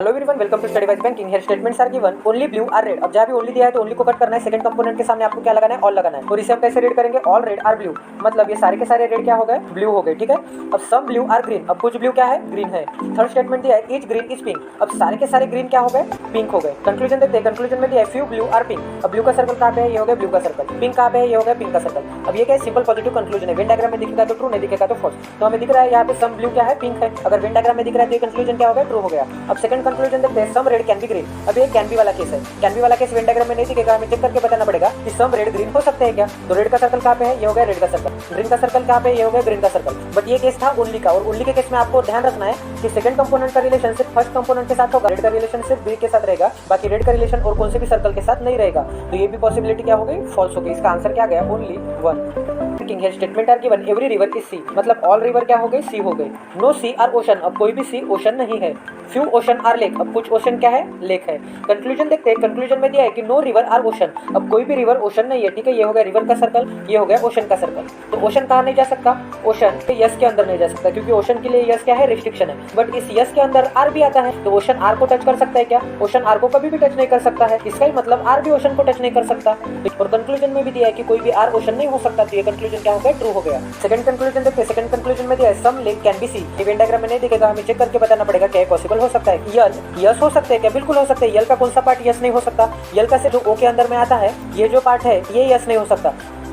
Hello everyone, welcome to study wise banking. Here statements are given only blue are red. अब जहाँ भी only दिया है तो ओनली को कट करना है। सेकंड कंपोनेंट के सामने आपको क्या लगाना है? ऑल लगाना है। और इसे हम कैसे रीड करेंगे? ऑल रेड आर ब्लू, मतलब ये सारे के सारे रेड क्या हो गए? ब्लू हो गए। ठीक है, अब सम ब्लू आर ग्रीन। अब कुछ ब्लू क्या है? ग्रीन है। थर्ड स्टेटमेंट दिया है ईच ग्रीन इज पिंक। अब सारे के सारे ग्रीन क्या हो गए? पिंक हो गए। कंक्लूजन देखते हैं। कंक्लूजन में दिया है फ्यू ब्लू आर पिंक। अब ब्लू का सर्कल कहाँ पे है? ये हो गया ब्लू का सर्कल। पिंक कहाँ पे है? ये हो गया पिंक का सर्कल। अब ये क्या है? सिंपल पॉजिटिव कंक्लूजन है। वेन डायग्राम में दिखेगा तो ट्रू, नहीं दिखेगा तो फॉल्स। तो हमें दिख रहा है यहाँ पे सम ब्लू क्या है? पिंक है। अगर वेन डायग्राम में दिख रहा है तो ये कंक्लूजन क्या हो गया? ट्रू हो गया। अब सेकंड कंक्लूजन देखते हैं। Some red can be green. अब ये कैन बी वाला केस है। कैन बी वाला केस वेन डायग्राम में नहीं दिखेगा, हमें चेक करके बताना पड़ेगा कि सम रेड ग्रीन हो सकते हैं क्या। तो रेड का सर्कल कहाँ पे है? ये हो गया रेड का सर्कल। ग्रीन का सर्कल कहाँ पे? ये हो गया ग्रीन का सर्कल। बट ये केस था ओनली का, और ओनली के केस में आपको ध्यान रखना है कि सेकंड कंपोनेंट का रिलेशनशिप फर्स्ट कंपोनेंट के साथ होगा। रेड का रिलेशनशिप ग्रीन के साथ रहेगा, बाकी रेड का रिलेशन और कौन से भी सर्कल के साथ नहीं रहेगा। तो ये भी पॉसिबिलिटी क्या हो गई? फॉल्स हो गई। इसका आंसर क्या गया? Only one. Statement are given every river is sea, मतलब ऑल रिवर क्या हो गई? सी हो गई। No sea are ocean. अब कोई भी सी ओशन नहीं है। Few ocean are lake. अब कुछ ओशन क्या है? लेक है। कंक्लूजन देखते हैं। कंक्लूजन में दिया है कि नो रिवर आर ओशन। अब कोई भी रिवर ओशन नहीं है। ठीक है, ये हो गया रिवर का सर्कल, ये हो गया ओशन का सर्कल। तो ओशन कहाँ नहीं जा सकता? ओशन यस के अंदर नहीं जा सकता, क्योंकि ओशन के लिए यस क्या है? रिस्ट्रिक्शन है। बट इस यस के अंदर आर भी आता है, तो ओशन आर को टच कर सकता है क्या? ओशन आर को कभी भी टच नहीं कर सकता है। इसका ही मतलब आर भी ओशन को टच नहीं कर सकता। और कंक्लूजन में भी दिया है कि कोई भी आर ओशन नहीं हो सकता। तो ये कंक्लूजन क्या हो गया? ट्रू हो गया। सेकंड कंक्लूजन देखते हैं। सेकंड कंक्लूजन में दिया है some lake can be sea. Event diagram में नहीं दिखेगा, हमें चेक करके बताना पड़ेगा क्या पॉसिबल हो सकता है। यल यस हो सकते हैं क्या? बिल्कुल हो सकते हैं। यल का कौन सा पार्ट यस नहीं हो सकता? यल का से जो ओ के अंदर में आता है, ये जो पार्ट है ये यस नहीं हो सकता।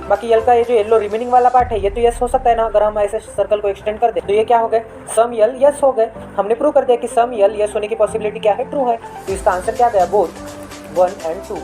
बाकी यल का ये जो येलो रिमेनिंग वाला पार्ट है ये तो यस हो सकता है ना, अगर हम ऐसे सर्कल को एक्सटेंड कर दे। तो ये क्या हो गए? सम यल यस हो गए। हमने प्रूव कर दिया कि सम यल यस होने की पॉसिबिलिटी क्या है? ट्रू है। तो इसका आंसर क्या गया? Both 1 and 2।